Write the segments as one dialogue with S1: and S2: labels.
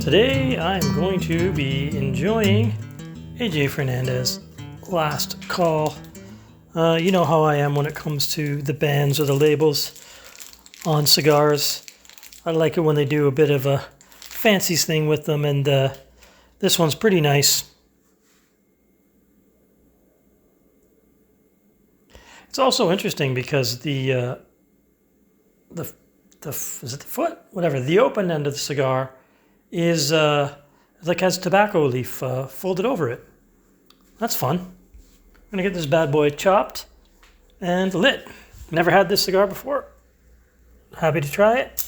S1: Today I'm going to be enjoying AJ Fernandez Last Call. You know how I am when it comes to the bands or the labels on cigars. I like it when they do a bit of a fancy thing with them, and this one's pretty nice. It's also interesting because the foot, whatever, the open end of the cigar is like has tobacco leaf folded over it. That's fun. I'm gonna get this bad boy chopped and lit. Never had this cigar before. Happy to try it.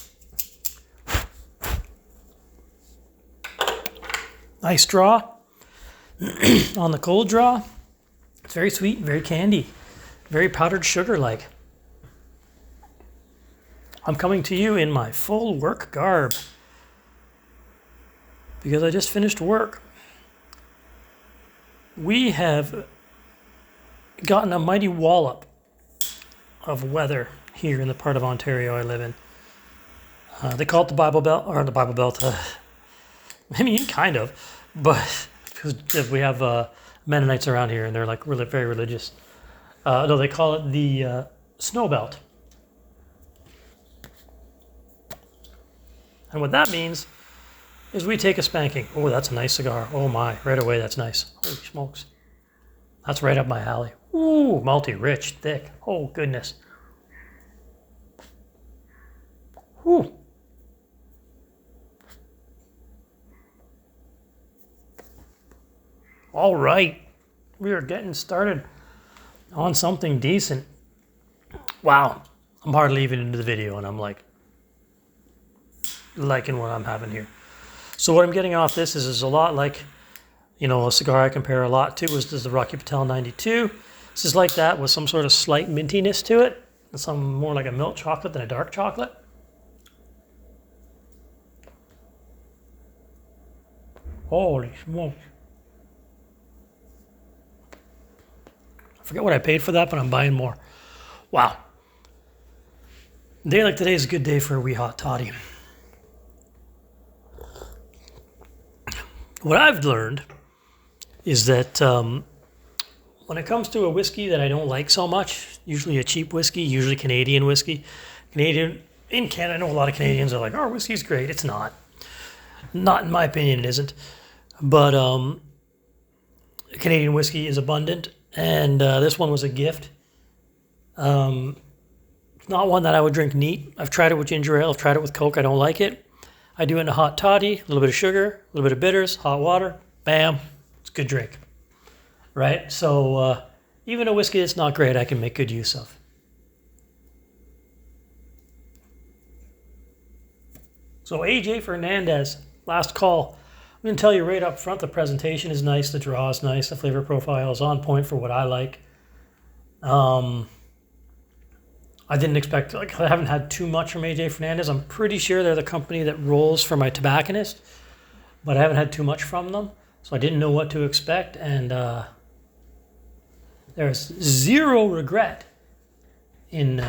S1: Nice draw on the cold draw. It's very sweet, very candy, very powdered sugar-like. I'm coming to you in my full work garb because I just finished work. We have gotten a mighty wallop of weather here in the part of Ontario I live in. They call it the Bible Belt, or the Bible Belt. I mean, kind of, but because we have Mennonites around here and they're like really very religious. No, they call it the Snow Belt. And what that means is we take a spanking. Oh, that's a nice cigar. Oh my, right away, that's nice. Holy smokes. That's right up my alley. Ooh, malty, rich, thick. Oh, goodness. Ooh. All right, we are getting started on something decent. Wow, I'm hardly even into the video and I'm like liking what I'm having here. So what I'm getting off this is a lot like, you know, a cigar I compare a lot to is the Rocky Patel 92. This is like that with some sort of slight mintiness to it, and some more like a milk chocolate than a dark chocolate. Holy smokes. I forget what I paid for that, but I'm buying more. Wow. A day like today is a good day for a wee hot toddy. What I've learned is that when it comes to a whiskey that I don't like so much, usually a cheap whiskey, usually Canadian whiskey. In Canada, I know a lot of Canadians are like, "Oh, whiskey's great." It's not. Not in my opinion, it isn't. But Canadian whiskey is abundant, and this one was a gift. It's not one that I would drink neat. I've tried it with ginger ale. I've tried it with Coke. I don't like it. I do it in a hot toddy, a little bit of sugar, a little bit of bitters, hot water, bam, it's a good drink, right? So even a whiskey that's not great, I can make good use of. So AJ Fernandez, Last Call. I'm going to tell you right up front, the presentation is nice, the draw is nice, the flavor profile is on point for what I like. I didn't expect, I haven't had too much from AJ Fernandez. I'm pretty sure they're the company that rolls for my tobacconist, but I haven't had too much from them, so I didn't know what to expect, and there's zero regret in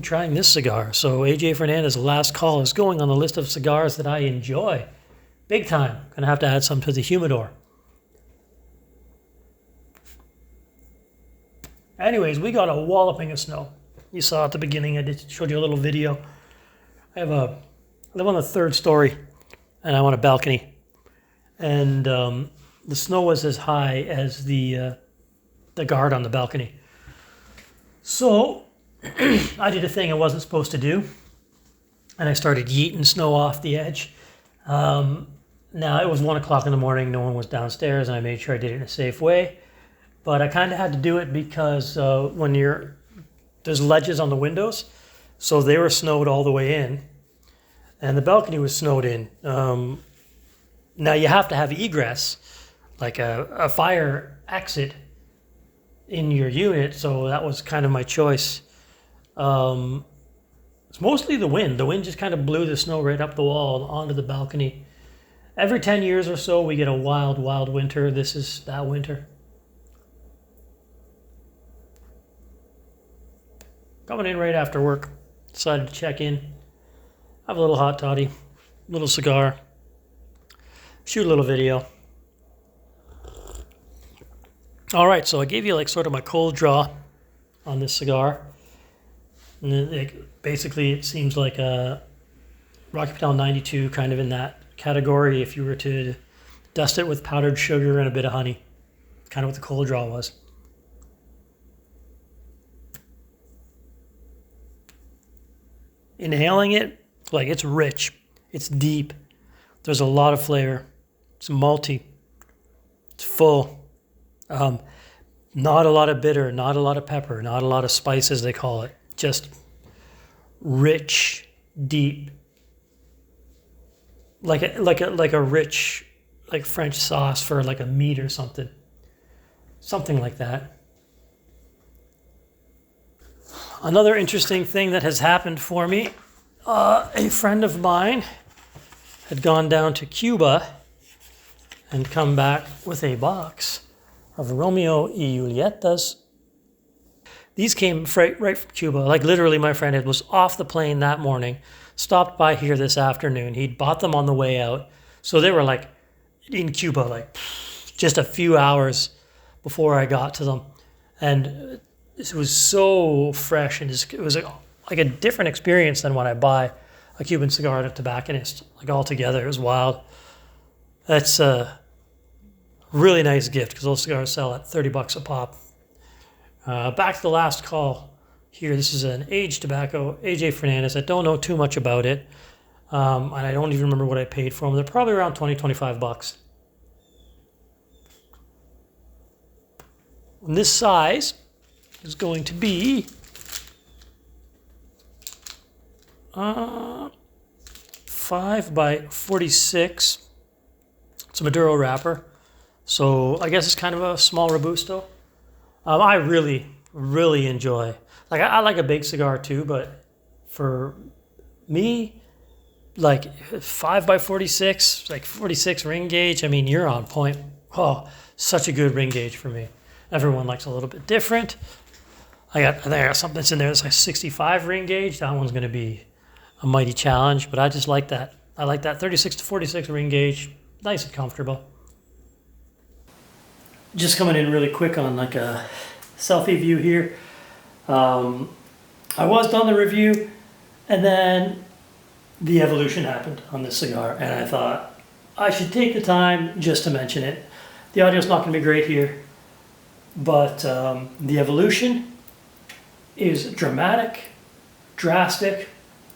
S1: trying this cigar. So AJ Fernandez Last Call is going on the list of cigars that I enjoy. Big time. Gonna have to add some to the humidor. Anyways, we got a walloping of snow. You saw at the beginning, I showed you a little video. I live on the third story, and I'm on a balcony. And the snow was as high as the guard on the balcony. So I did a thing I wasn't supposed to do, and I started yeeting snow off the edge. Now, it was 1 o'clock in the morning, no one was downstairs, and I made sure I did it in a safe way. But I kind of had to do it because there's ledges on the windows, so they were snowed all the way in, and the balcony was snowed in. Now you have to have egress, like a fire exit in your unit, so that was kind of my choice. It's mostly the wind. The wind just kind of blew the snow right up the wall onto the balcony. Every 10 years or so, we get a wild, wild winter. This is that winter. Coming in right after work. Decided to check in. Have a little hot toddy, little cigar. shoot a little video. All right, so I gave you like sort of my cold draw on this cigar. And basically, it seems like a Rocky Patel 92, kind of in that category if you were to dust it with powdered sugar and a bit of honey. Kind of what the cold draw was. Inhaling it, like it's rich, it's deep, there's a lot of flavor, it's malty, it's full. Not a lot of bitter, not a lot of pepper, not a lot of spice as they call it. Just rich, deep, like a rich, like French sauce for like a meat or something like that. Another interesting thing that has happened for me, a friend of mine had gone down to Cuba and come back with a box of Romeo y Julietas. These came right from Cuba. Like literally my friend was off the plane that morning, stopped by here this afternoon. He'd bought them on the way out. So they were like in Cuba, like just a few hours before I got to them. And it was so fresh, and it was like a different experience than when I buy a Cuban cigar at a tobacconist. Like altogether, it was wild. That's a really nice gift because those cigars sell at $30 a pop. Back to the last call here. This is an aged tobacco, AJ Fernandez. I don't know too much about it, and I don't even remember what I paid for them. They're probably around $20-25. And this size is going to be 5 by 46. It's a Maduro wrapper, so I guess it's kind of a small Robusto. I really, really enjoy. Like I like a big cigar too, but for me, like 5 by 46, like 46 ring gauge. I mean, you're on point. Oh, such a good ring gauge for me. Everyone likes a little bit different. I think I got something that's in there that's like 65 ring gauge. That one's going to be a mighty challenge, but I just like that. I like that 36 to 46 ring gauge. Nice and comfortable. Just coming in really quick on like a selfie view here. I was done the review, and then the evolution happened on this cigar, and I thought I should take the time just to mention it. The audio's not going to be great here, but the evolution is dramatic, drastic,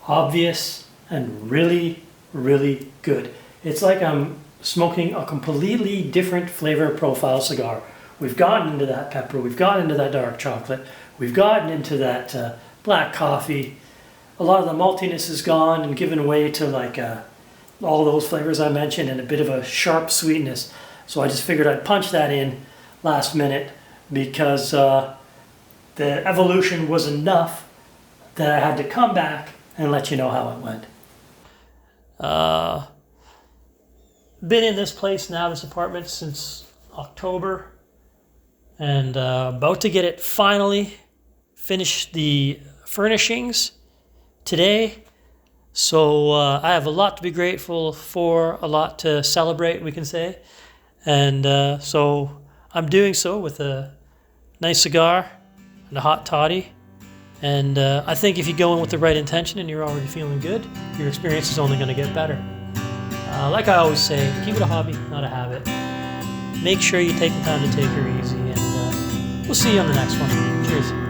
S1: obvious, and really, really good. It's like I'm smoking a completely different flavor profile cigar. We've gotten into that pepper, we've gotten into that dark chocolate, we've gotten into that black coffee. A lot of the maltiness is gone and given way to like all those flavors I mentioned and a bit of a sharp sweetness. So I just figured I'd punch that in last minute because the evolution was enough that I had to come back and let you know how it went. Been in this place now, this apartment, since October, and about to get it finally finished the furnishings today. So I have a lot to be grateful for, a lot to celebrate, we can say. And so I'm doing so with a nice cigar and a hot toddy. And I think if you go in with the right intention and you're already feeling good, your experience is only going to get better. Like I always say, keep it a hobby, not a habit. Make sure you take the time to take her easy, and we'll see you on the next one. Cheers.